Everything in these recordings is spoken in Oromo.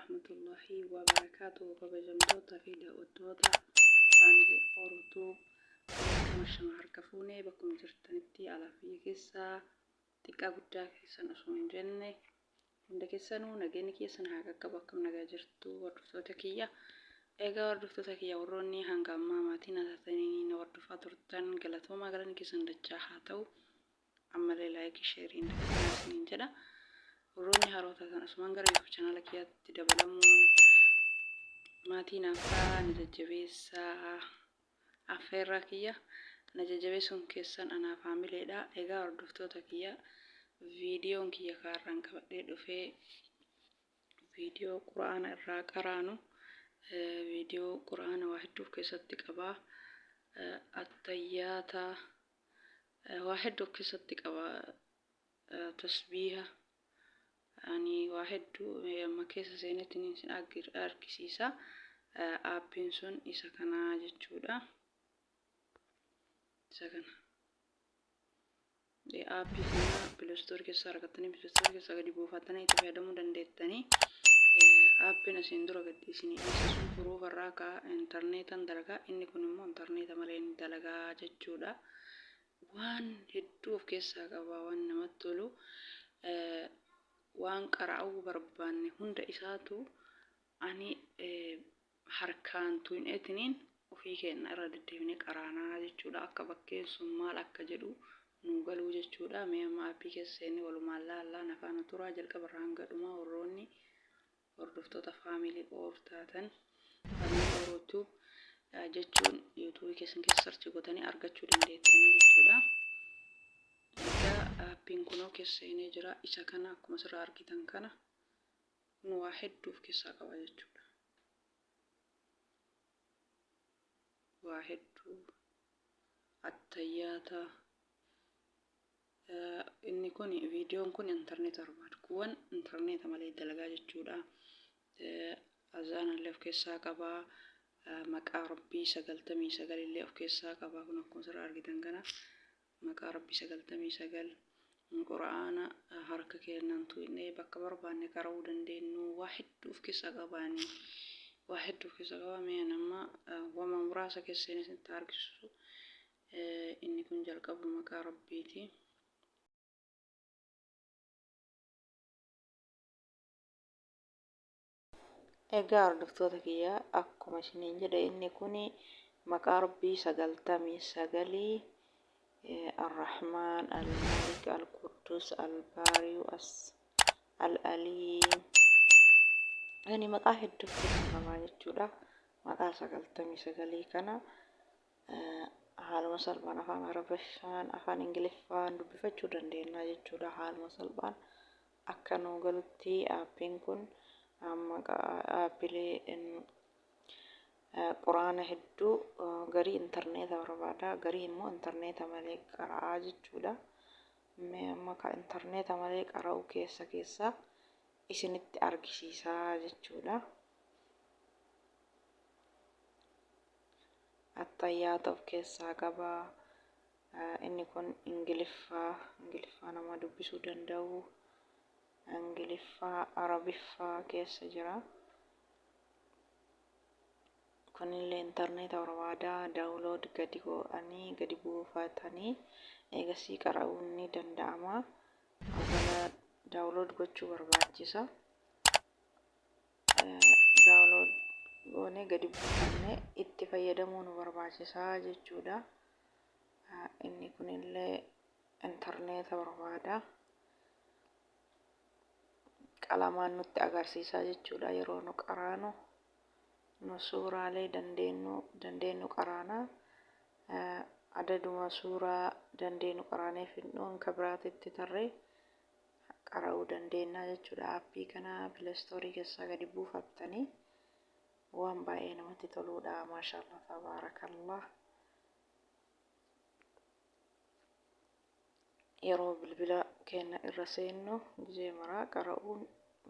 warahmatullahi wabarakatuh. Kabajamtoota fi daawwattoota faamilii Ortuu akkuma shan harka fuunee bakkuma jirtanitti alaafii keessaa xiqqaa guddaa keessan osoo hin jenne hunda keessanuu nageenyi keessan haa qaqqabu akkam nagaa jirtu hordoftoota kiyya. Egaa hordoftoota kiyya warroonni hanga ammaa maatiin taatanii na hordofaa turtan galatoomaa galanni keessan dachaa haa ta'u. Ammallee laayikii sheeriin dabalaa jedha. Warroonni haroo taatan asumaan gara YouTube channel kiyyaatti dabalamuun maatiin akka na jajjabeessaa affeerraa kiyya na jajjabeessuun keessan anaa faamileedha. Egaa hordoftoota kiyya viidiyoon kiyya kaarraan qabadhee dhufee viidiyoo quraana irraa qaraanu viidiyoo quraana waa hedduu keessatti qabaa. Attayyaata waa hedduu keessatti qabaa. Tasbiiha ani waa hedduu amma keessa seenetti isin argisiisa. Aappiin sun isa kanaa jechuudha. Isa kana aappii kana Pileestoorii keessaa argattanii Pileestoorii keessaa gadi buufattanii itti fayyadamuu dandeettanii. Aappiin asiin dura gadhiisanii isa sun furuuf irraa ka'a intarneetaan dalagaa, inni kun immoo intarneeta malee dalagaa jechuudha. Waan hedduu of keessaa qaba, waan namatti tolu. Waan qara'uu barbaanne hunda isaatu ani harkaan tuuneetiniin ofii keenya irra deddeebinee qaraanaa jechuudha. Akka bakkeen sun maal akka jedhu nu galuu jechuudha. Mee amma aappii keessa seennee walumaan laallaan afaan turaa jalqaba irraa hanga dhumaa warroonni hordoftoota faamilii Ortaatan faamilii Ortuu jechuun yuutuubii keessan keessa sarchi gootanii argachuu dandeettanii jechuudha. Egaa aappiin kunoo keessa seenee jira. Isa kana akkuma asirraa argitan kana kun waa hedduu of keessaa qaba jechuudha. Waa hedduu attayyaata inni kun viidiyoon kun intarneeta barbaadu. Kuwwan intarneeta malee dalagaa jechuudha. Azaanallee of keessaa qaba. Maqaa Rabbii 99 illee of keessaa qaba. Kun akkuma asirraa argitan kana maqaa Rabbii 99 quraana harka keenyaan tuunnee bakka barbaanne qara'uu dandeenyu. Waa hedduu of keessaa qabaani. Waa hedduu of keessaa qaba. Mee nama wama muraasa keessa seenee isinitti argisiisu. Inni kun jalqabu maqaa Rabbiiti. Egaa hordoftoota kiyya akkuma isiniin jedhe inni kun maqaa Rabbii 99 Ar-Rahmaan, Al-Malik, Al-Quddus, Al-Baariyu, Al-Aliim. Ani maqaa hedduu qaba jechuudha. Maqaa 99 kana haaluma salphaan afaan Arabiffaan, afaan Ingiliffaan dubbifachuu dandeenya jechuudha. Haaluma salphaan akka nu galutti aappiin kun aappilee quraana hedduu garii intarneeta barbaada, garii immoo intarneeta malee qara'aa jechuudha. Mee amma ka intarneeta malee qara'uu keessa isinitti argisiisaa jechuudha. Attayyaata of keessaa qaba. Inni kun Ingiliffaa nama dubbisuu danda'u. Ingiliffaa, Arabiffaa keessa jira. Kunillee intarneeta barbaada. Daawulood gadi godhanii gadi buufatanii eegasii qara'uun ni danda'ama. Awwala daawulood gochuu barbaachisa. Daawulood goonee gadi buufannee itti fayyadamuu nu barbaachisa jechuudha. Inni kunillee intarneeta barbaada. Qalamaan nutti agarsiisa jechuudha. Yeroo nu qaraanu nu suuraalee dandeenyu qaraana. Adaduma suuraa dandeenyu qaraanee fidnuun kan biraatitti tarree qara'uu dandeenya jechuudha. Aappii kana Pileestoorii keessaa gadi buufattanii waan baay'ee namatti toludha. Maashaallah tabaarakallah. Yeroo bilbila keenya irra seennu gizee maraa qara'uun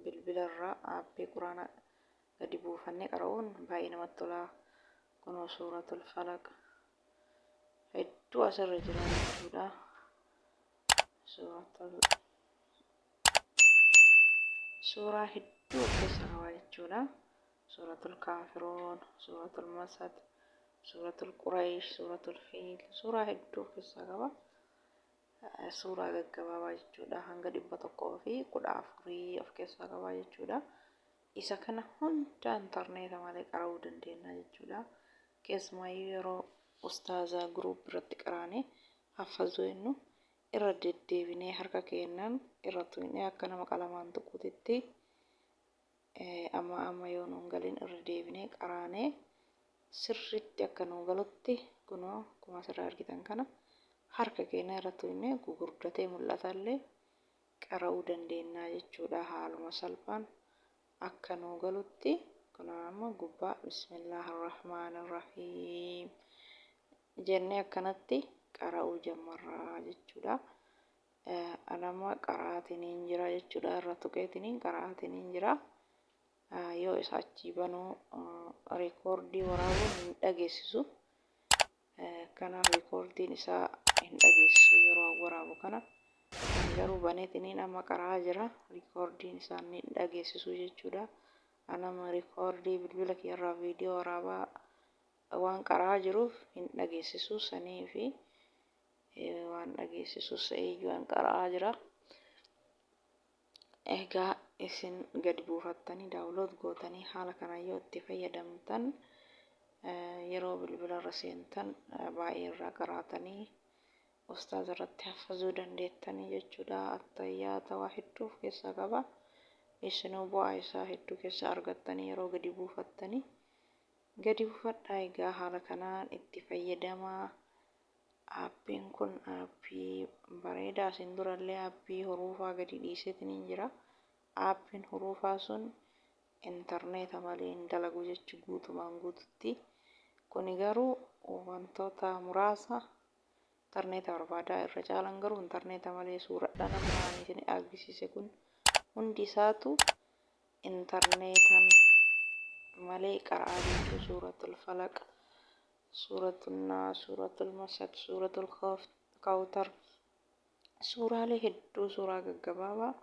bilbila irraa aappii quraana gadi buufannee qara'uun baay'ee namatti tola. Kunoo suuratul falaq hedduu asirra jira jechuudha. suuraa hedduu of keessaa qaba jechuudha. Suuratul kaafiruun, suuratul masad, suuratul quraysh, suuratul fiil, suuraa hedduu of keessaa qaba. Suuraa gaggabaabaa jechuudha. Hanga 114 of keessaa qaba jechuudha. Isa kana hunda intarneeta malee qara'uu dandeenya jechuudha. Keessumayyuu yeroo ustaazaa guruup irratti qaraane haffazuu jennu irra deddeebinee harka keenyaan irra tuqnee akka nama qalamaan tuquutitti amma yoo nuun galiin irra deebinee qaraanee sirriitti akka nuu galutti kunoo akkuma asirraa argitan kana harka keenya irra tuqnee gugurdatee mul'atallee qara'uu dandeenya jechuudha. Haaluma salphaan akka nuu galutti kun amma gubbaa bismillaahirrahmaanirrahiim jennee akkanatti qara'uu jammarraa jechuudha. Anama qara'aatiniin jira jechuudha. Irra tuqeetiniin qara'aatiniin jira. Yoo isa achii banuu reekoordii waraabuun hin dhageessisu. Kanaaf reekoordiin isaa hin dhageessisu yeroo waraabu kana. Garuu baneetiniin amma qara'aa jira. Reekoordiin isaa hin dhageessisu jechuudha. Anama reekoordii bilbila keerraa viidiyoo waraabaa waan qara'aa jiruuf hin dhageessisu sanii fi waan dhageessisu sa'eeyyuu waan qara'aa jira. Egaa isin gadi buufattanii daawulood gootanii haala kana yoo itti fayyadamtan yeroo bilbila irra seentan baay'ee irraa qaraatanii ustaaza irratti haffazuu dandeettanii jechuudha. Attayyaata waa hedduu of keessaa qaba. Isinuu bu'aa isaa hedduu keessaa argattanii yeroo gadi buufattanii gadi buufadhaa. Egaa haala kanaan itti fayyadamaa. Aappiin kun aappii bareedaa. Isin durallee aappii huruufaa gadi dhiiseetiniin jira. Aappiin huruufaa sun intarneeta malee hin dalagu jechuu guutumaan guututti. Kuni garuu wantoota muraasa intarneeta barbaadaa irra caalan garuu intarneeta malee suuradhaan amma isin argisiise kun hundi isaatu intarneetaan malee qara'aa jechuu. Suuratul falaq, suuratul naas, suuratul masad, suuratul kawtar, suuraalee hedduu suuraa gaggabaabaa